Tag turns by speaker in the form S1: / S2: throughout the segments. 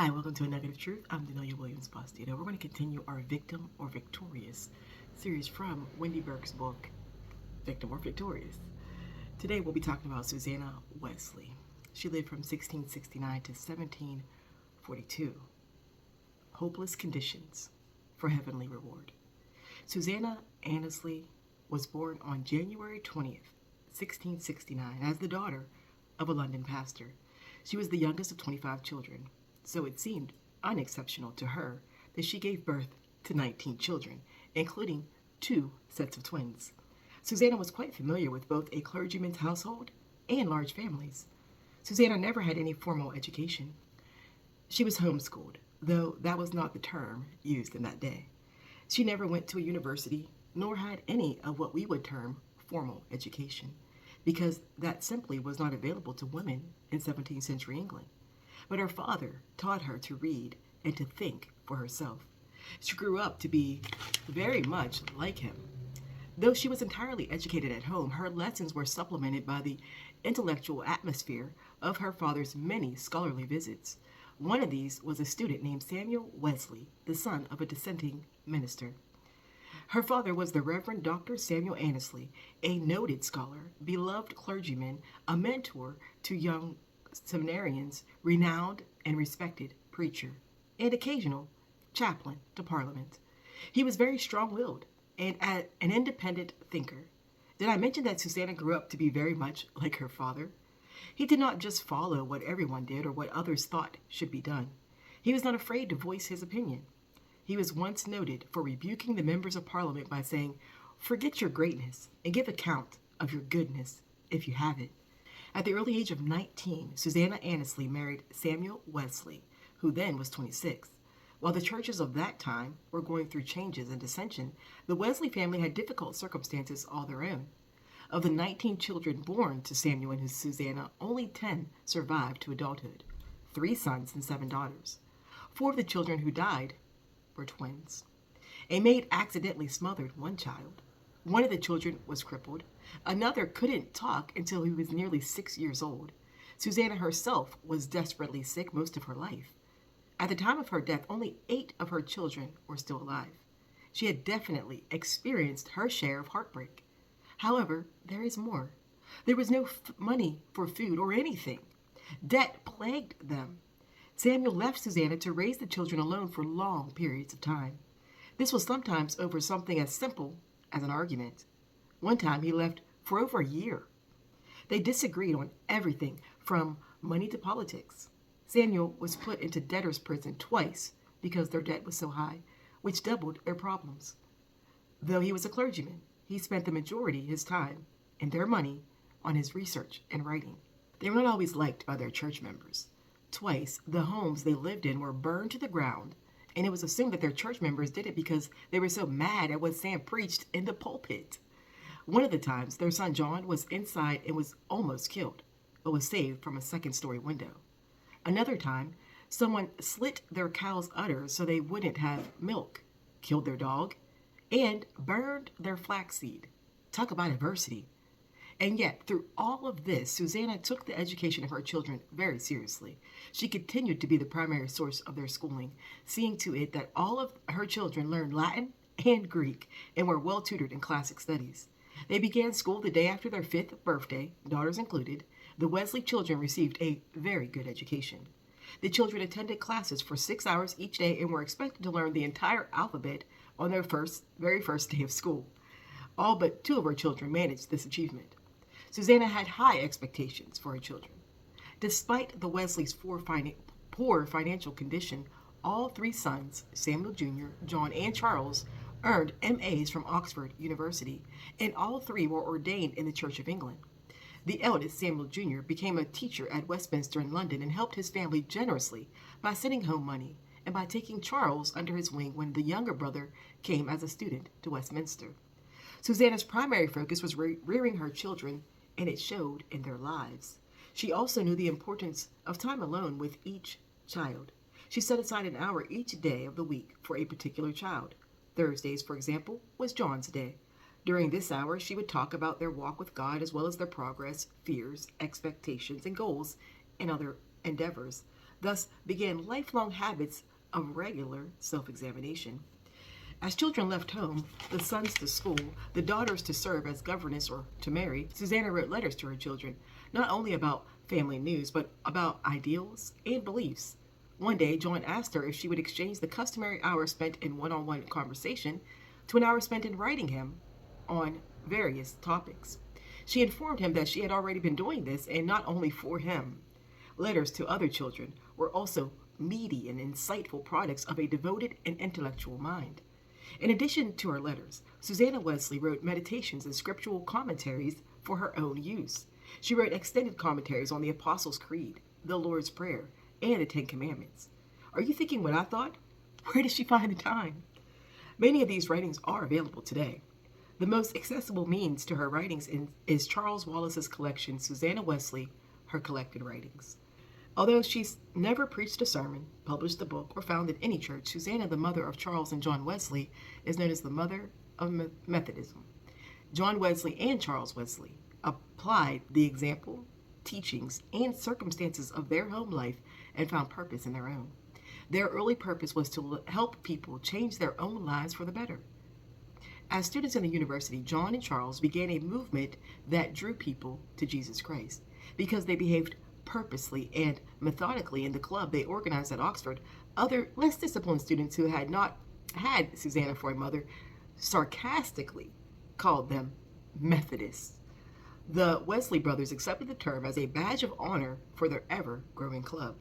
S1: Hi, welcome to A Nugget of Truth. I'm Daniela Williams Bastida. We're going to continue our Victim or Victorious series from Wendy Burke's book, Victim or Victorious. Today we'll be talking about Susanna Wesley. She lived from 1669 to 1742. Hopeless conditions for heavenly reward. Susanna Wesley was born on January 20th, 1669, as the daughter of a London pastor. She was the youngest of 25 children, so it seemed unexceptional to her that she gave birth to 19 children, including 2 sets of twins. Susanna was quite familiar with both a clergyman's household and large families. Susanna never had any formal education. She was homeschooled, though that was not the term used in that day. She never went to a university, nor had any of what we would term formal education, because that simply was not available to women in 17th century England. But her father taught her to read and to think for herself. She grew up to be very much like him. Though she was entirely educated at home, her lessons were supplemented by the intellectual atmosphere of her father's many scholarly visits. One of these was a student named Samuel Wesley, the son of a dissenting minister. Her father was the Reverend Dr. Samuel Annesley, a noted scholar, beloved clergyman, a mentor to young seminarians, renowned and respected preacher, and occasional chaplain to Parliament. He was very strong-willed and an independent thinker. Did I mention that Susanna grew up to be very much like her father? He did not just follow what everyone did or what others thought should be done. He was not afraid to voice his opinion. He was once noted for rebuking the members of Parliament by saying, "Forget your greatness and give account of your goodness if you have it." At the early age of 19, Susanna Annesley married Samuel Wesley, who then was 26. While the churches of that time were going through changes and dissension, the Wesley family had difficult circumstances all their own. Of the 19 children born to Samuel and Susanna, only 10 survived to adulthood, 3 sons and 7 daughters. 4 of the children who died were twins. A maid accidentally smothered one child. One of the children was crippled. Another couldn't talk until he was nearly 6 years old. Susanna herself was desperately sick most of her life. At the time of her death, only 8 of her children were still alive. She had definitely experienced her share of heartbreak. However, there is more. There was no money for food or anything. Debt plagued them. Samuel left Susanna to raise the children alone for long periods of time. This was sometimes over something as simple as an argument. One time he left for over a year. They disagreed on everything from money to politics. Samuel was put into debtor's prison twice because their debt was so high, which doubled their problems. Though he was a clergyman, he spent the majority of his time and their money on his research and writing. They were not always liked by their church members. Twice, the homes they lived in were burned to the ground, and it was assumed that their church members did it because they were so mad at what Sam preached in the pulpit. One of the times, their son John was inside and was almost killed, but was saved from a second-story window. Another time, someone slit their cow's udders so they wouldn't have milk, killed their dog, and burned their flaxseed. Talk about adversity. And yet, through all of this, Susanna took the education of her children very seriously. She continued to be the primary source of their schooling, seeing to it that all of her children learned Latin and Greek and were well tutored in classic studies. They began school the day after their 5th birthday, daughters included. The Wesley children received a very good education. The children attended classes for 6 hours each day and were expected to learn the entire alphabet on their very first day of school. All but 2 of her children managed this achievement. Susanna had high expectations for her children. Despite the Wesleys' poor financial condition, all 3 sons, Samuel Jr., John, and Charles, earned MAs from Oxford University, and all 3 were ordained in the Church of England. The eldest, Samuel Jr., became a teacher at Westminster in London and helped his family generously by sending home money and by taking Charles under his wing when the younger brother came as a student to Westminster. Susanna's primary focus was rearing her children, and it showed in their lives. She also knew the importance of time alone with each child. She set aside an hour each day of the week for a particular child. Thursdays, for example, was John's day. During this hour, she would talk about their walk with God as well as their progress, fears, expectations, and goals in other endeavors. thus began lifelong habits of regular self-examination. As children left home, the sons to school, the daughters to serve as governess or to marry, Susanna wrote letters to her children, not only about family news, but about ideals and beliefs. One day, John asked her if she would exchange the customary hour spent in one-on-one conversation to an hour spent in writing him on various topics. She informed him that she had already been doing this, and not only for him. Letters to other children were also meaty and insightful products of a devoted and intellectual mind. In addition to her letters, Susanna Wesley wrote meditations and scriptural commentaries for her own use. She wrote extended commentaries on the Apostles' Creed, the Lord's Prayer, and the Ten Commandments. Are you thinking what I thought? Where did she find the time? Many of these writings are available today. The most accessible means to her writings is Charles Wallace's collection, Susanna Wesley, Her Collected Writings. Although she's never preached a sermon, published a book, or founded any church, Susanna, the mother of Charles and John Wesley, is known as the mother of Methodism. John Wesley and Charles Wesley applied the example, teachings, and circumstances of their home life and found purpose in their own. Their early purpose was to help people change their own lives for the better. As students in the university, John and Charles began a movement that drew people to Jesus Christ because they behaved purposely and methodically in the club they organized at Oxford. Other less disciplined students who had not had Susanna for a mother sarcastically called them Methodists. The Wesley brothers accepted the term as a badge of honor for their ever-growing club.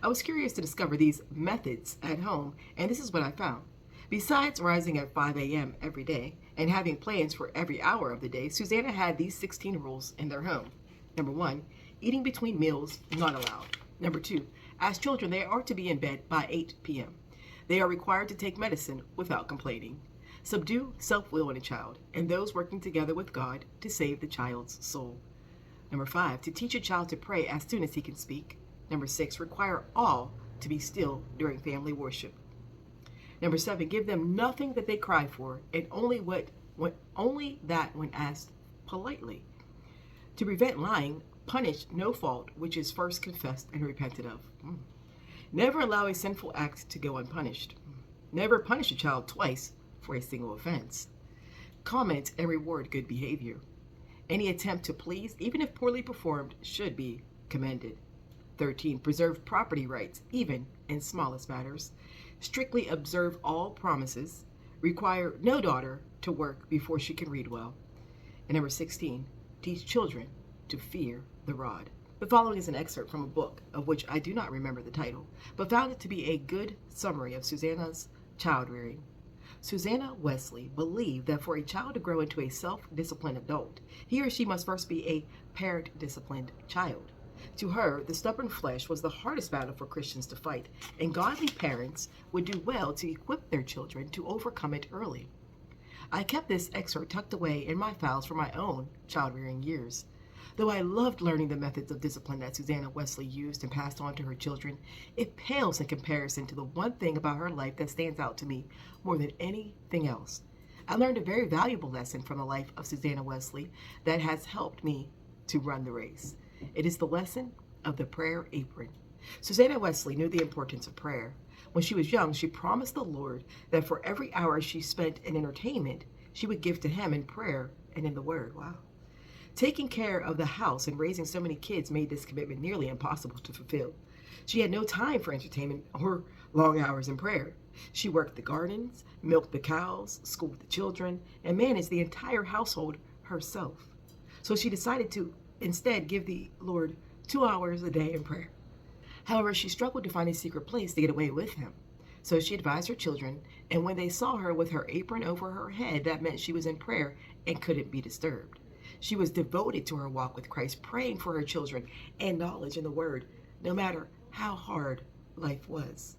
S1: I was curious to discover these methods at home, and this is what I found. Besides rising at 5 a.m. every day and having plans for every hour of the day, Susanna had these 16 rules in their home. Number 1, eating between meals not allowed. Number 2, as children, they are to be in bed by 8 p.m. They are required to take medicine without complaining. Subdue self-will in a child and those working together with God to save the child's soul. Number 5, to teach a child to pray as soon as he can speak. Number 6, require all to be still during family worship. Number 7, give them nothing that they cry for, and only that when asked politely. To prevent lying, punish no fault which is first confessed and repented of. Never allow a sinful act to go unpunished. Never punish a child twice for a single offense. Comment and reward good behavior. Any attempt to please, even if poorly performed, should be commended. 13, preserve property rights, even in smallest matters. Strictly observe all promises. Require no daughter to work before she can read well. And number 16, teach children to fear the rod. The following is an excerpt from a book of which I do not remember the title, but found it to be a good summary of Susanna's child rearing. Susanna Wesley believed that for a child to grow into a self-disciplined adult, he or she must first be a parent-disciplined child. To her, the stubborn flesh was the hardest battle for Christians to fight, and godly parents would do well to equip their children to overcome it early. I kept this excerpt tucked away in my files for my own child-rearing years. Though I loved learning the methods of discipline that Susanna Wesley used and passed on to her children, it pales in comparison to the one thing about her life that stands out to me more than anything else. I learned a very valuable lesson from the life of Susanna Wesley that has helped me to run the race. It is the lesson of the prayer apron. Susanna Wesley knew the importance of prayer. When she was young, she promised the Lord that for every hour she spent in entertainment, she would give to him in prayer and in the Word. Wow. Taking care of the house and raising so many kids made this commitment nearly impossible to fulfill. She had no time for entertainment or long hours in prayer. She worked the gardens, milked the cows, schooled the children, and managed the entire household herself. So she decided to instead give the Lord 2 hours a day in prayer. However, she struggled to find a secret place to get away with him. So she advised her children, and when they saw her with her apron over her head, that meant she was in prayer and couldn't be disturbed. She was devoted to her walk with Christ, praying for her children and knowledge in the Word, no matter how hard life was.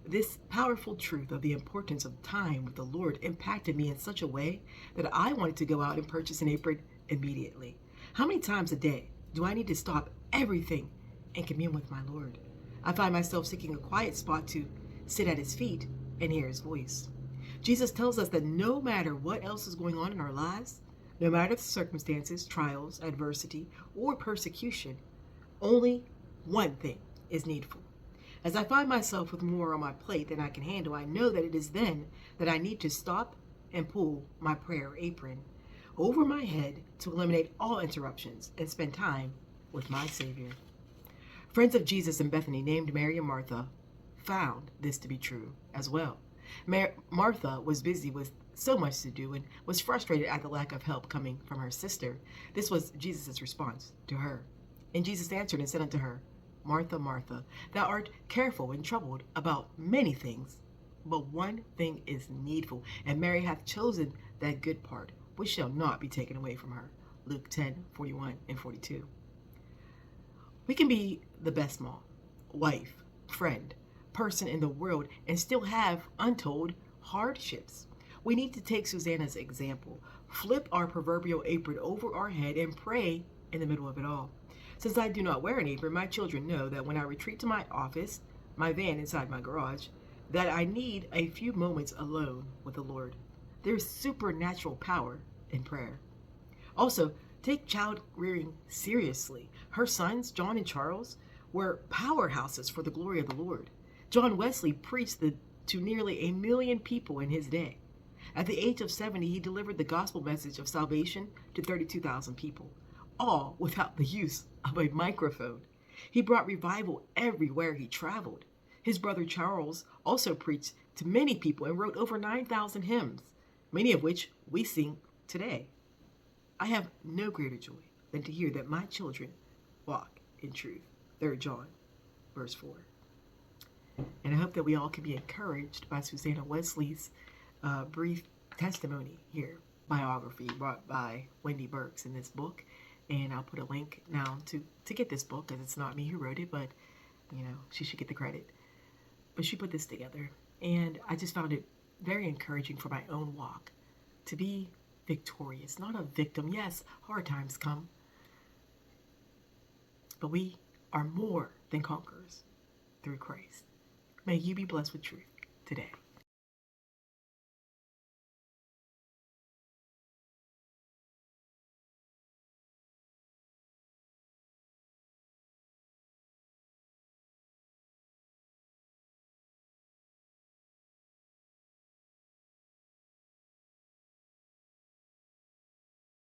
S1: This powerful truth of the importance of time with the Lord impacted me in such a way that I wanted to go out and purchase an apron immediately. How many times a day do I need to stop everything and commune with my Lord? I find myself seeking a quiet spot to sit at his feet and hear his voice. Jesus tells us that no matter what else is going on in our lives, no matter the circumstances, trials, adversity, or persecution, only one thing is needful. As I find myself with more on my plate than I can handle, I know that it is then that I need to stop and pull my prayer apron over my head to eliminate all interruptions and spend time with my Savior. Friends of Jesus in Bethany, named Mary and Martha, found this to be true as well. Martha was busy with so much to do and was frustrated at the lack of help coming from her sister. This was Jesus' response to her. And Jesus answered and said unto her, Martha, Martha, thou art careful and troubled about many things, but one thing is needful, and Mary hath chosen that good part, which shall not be taken away from her. Luke 10:41 and 42. We can be the best mom, wife, friend, person in the world and still have untold hardships. We need to take Susanna's example, flip our proverbial apron over our head and pray in the middle of it all. Since I do not wear an apron, my children know that when I retreat to my office, my van inside my garage, that I need a few moments alone with the Lord. There's supernatural power in prayer. Also, take child rearing seriously. Her sons, John and Charles, were powerhouses for the glory of the Lord. John Wesley preached to nearly 1 million people in his day. At the age of 70, he delivered the gospel message of salvation to 32,000 people, all without the use of a microphone. He brought revival everywhere he traveled. His brother Charles also preached to many people and wrote over 9,000 hymns, many of which we sing today. I have no greater joy than to hear that my children walk in truth. 3 John, verse 4. And I hope that we all can be encouraged by Susanna Wesley's brief testimony here, biography brought by Wendy Burks in this book. And I'll put a link now to get this book, because it's not me who wrote it, but she should get the credit. But she put this together, and I just found it very encouraging for my own walk to be victorious, not a victim. Yes, hard times come, but we are more than conquerors through Christ. May you be blessed with truth today.